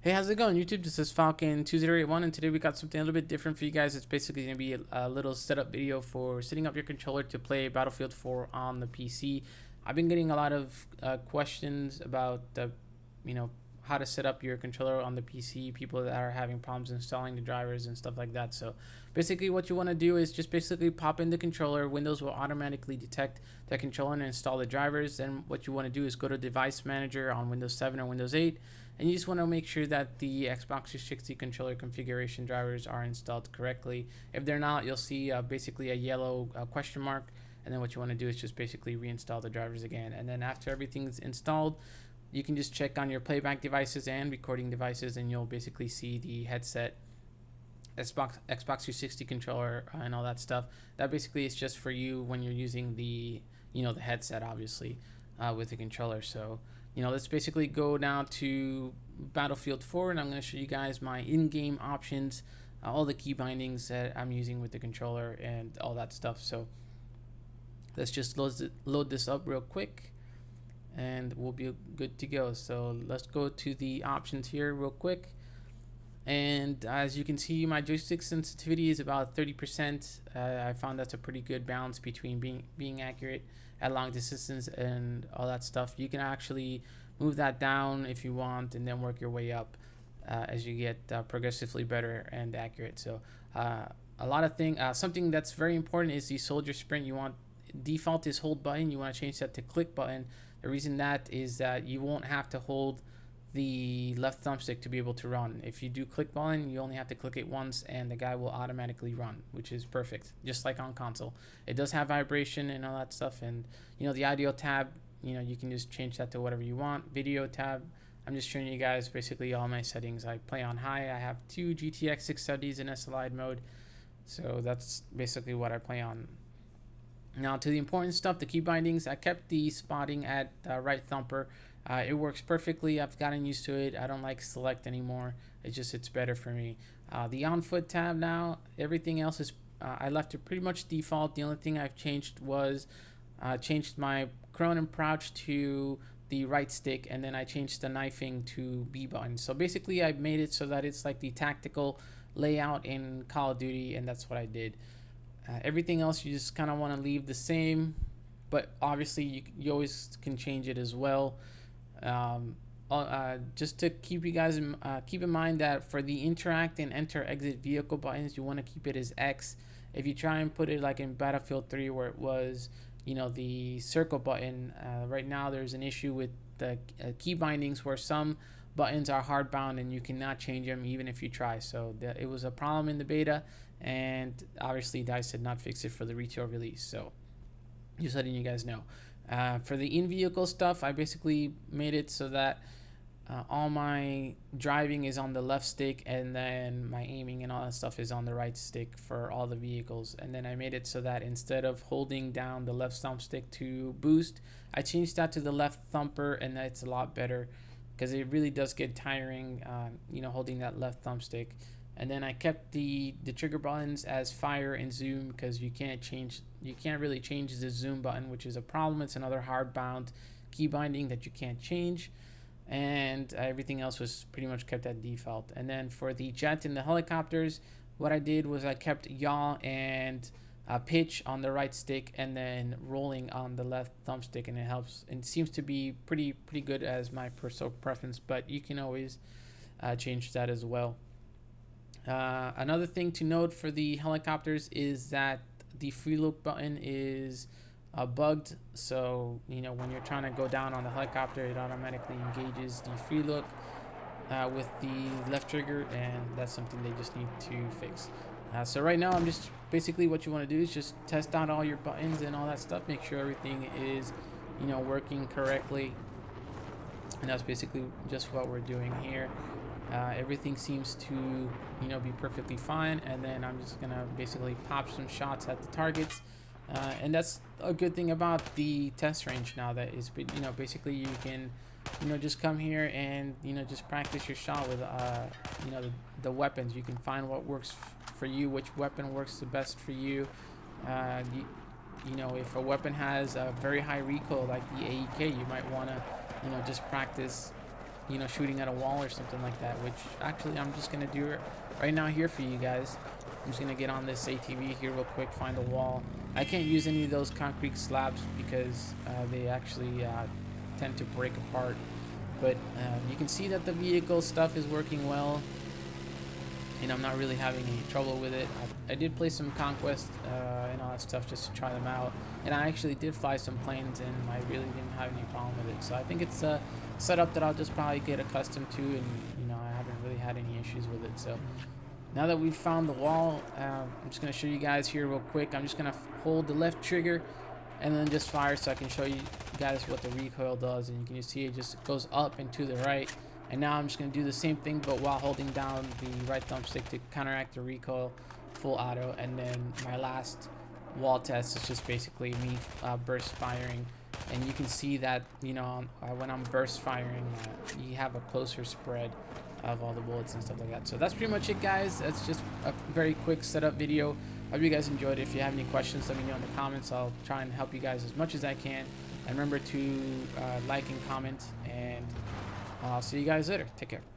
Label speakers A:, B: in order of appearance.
A: Hey, how's it going, YouTube? This is Falcon2081, and today we got something a little bit different for you guys. It's basically going to be a little setup video for setting up your controller to play Battlefield 4 on the PC. I've been getting a lot of questions about how to set up your controller on the PC, people that are having problems installing the drivers and stuff like that. So basically what you want to do is just basically pop in the controller. Windows will automatically detect the controller and install the drivers. Then what you want to do is go to Device Manager on Windows 7 or Windows 8. And you just want to make sure that the Xbox 360 controller configuration drivers are installed correctly. If they're not, you'll see basically a yellow question mark. And then what you want to do is just basically reinstall the drivers again. And then after everything's installed, you can just check on your playback devices and recording devices, and you'll basically see the headset, Xbox 360 controller, and all that stuff. That basically is just for you when you're using the the headset, obviously, with the controller. So let's basically go down to Battlefield 4, and I'm going to show you guys my in-game options, all the key bindings that I'm using with the controller and all that stuff. So let's just load this up real quick and we'll be good to go. So let's go to the options here real quick. And as you can see, my joystick sensitivity is about 30%. I found that's a pretty good balance between being accurate at long distances and all that stuff. You can actually move that down if you want, and then work your way up as you get progressively better and accurate. So a lot of something that's very important is the soldier sprint. You want default is hold button. You want to change that to click button. The reason that is that you won't have to hold the left thumbstick to be able to run. If you do click button, you only have to click it once and the guy will automatically run, which is perfect, just like on console. It does have vibration and all that stuff, and the audio tab, you can just change that to whatever you want. Video tab, I'm just showing you guys basically all my settings. I play on high. I have two GTX 670s in SLI mode, so that's basically what I play on. Now to the important stuff, the key bindings. I kept the spotting at right thumper. It works perfectly. I've gotten used to it. I don't like select anymore. It's better for me. The on foot tab now, everything else is, I left it pretty much default. The only thing I've changed was changed my prone and crouch to the right stick, and then I changed the knifing to B button. So basically I made it so that it's like the tactical layout in Call of Duty, and that's what I did. Everything else you just kind of want to leave the same, but obviously you always can change it as well. Just to keep you guys keep in mind that for the interact and enter exit vehicle buttons, you want to keep it as X. If you try and put it like in Battlefield 3 where it was the circle button, right now there's an issue with the key bindings where some buttons are hard bound and you cannot change them even if you try. So it was a problem in the beta, and obviously DICE did not fix it for the retail release, so just letting you guys know. For the in-vehicle stuff, I basically made it so that all my driving is on the left stick, and then my aiming and all that stuff is on the right stick for all the vehicles. And then I made it so that instead of holding down the left thumbstick to boost, I changed that to the left thumper, and that's a lot better because it really does get tiring, holding that left thumbstick. And then I kept the trigger buttons as fire and zoom, because you can't really change the zoom button, which is a problem. It's another hard bound key binding that you can't change. And everything else was pretty much kept at default. And then for the jet and the helicopters, what I did was I kept yaw and pitch on the right stick, and then rolling on the left thumbstick, and it helps. It seems to be pretty good as my personal preference, but you can always change that as well. Another thing to note for the helicopters is that the free look button is bugged. So when you're trying to go down on the helicopter, it automatically engages the free look with the left trigger, and that's something they just need to fix. So right now I'm just basically, what you want to do is just test out all your buttons and all that stuff, make sure everything is working correctly, and that's basically just what we're doing here. Everything seems to be perfectly fine, and then I'm just gonna basically pop some shots at the targets, and that's a good thing about the test range now, that is basically you can just come here and just practice your shot with the weapons. You can find what works for you, which weapon works the best for you. If a weapon has a very high recoil like the AEK, you might want to just practice you know, shooting at a wall or something like that, which actually I'm just gonna do it right now here for you guys. I'm just gonna get on this ATV here real quick, find a wall. I can't use any of those concrete slabs because they actually tend to break apart. But you can see that the vehicle stuff is working well, and I'm not really having any trouble with it. I did play some Conquest and all that stuff just to try them out, and I actually did fly some planes, and I really didn't have any problem with it. So I think it's a setup that I'll just probably get accustomed to, and you know, I haven't really had any issues with it. So now that we've found the wall, I'm just going to show you guys here real quick. I'm just going to hold the left trigger and then just fire so I can show you guys what the recoil does. And you can just see it just goes up and to the right. And now I'm just going to do the same thing, but while holding down the right thumbstick to counteract the recoil, full auto. And then my last wall test is just basically me burst firing. And you can see that, you know, when I'm burst firing, you have a closer spread of all the bullets and stuff like that. So that's pretty much it, guys. That's just a very quick setup video. Hope you guys enjoyed it. If you have any questions, let me know in the comments. I'll try and help you guys as much as I can. And remember to like and comment, and I'll see you guys later. Take care.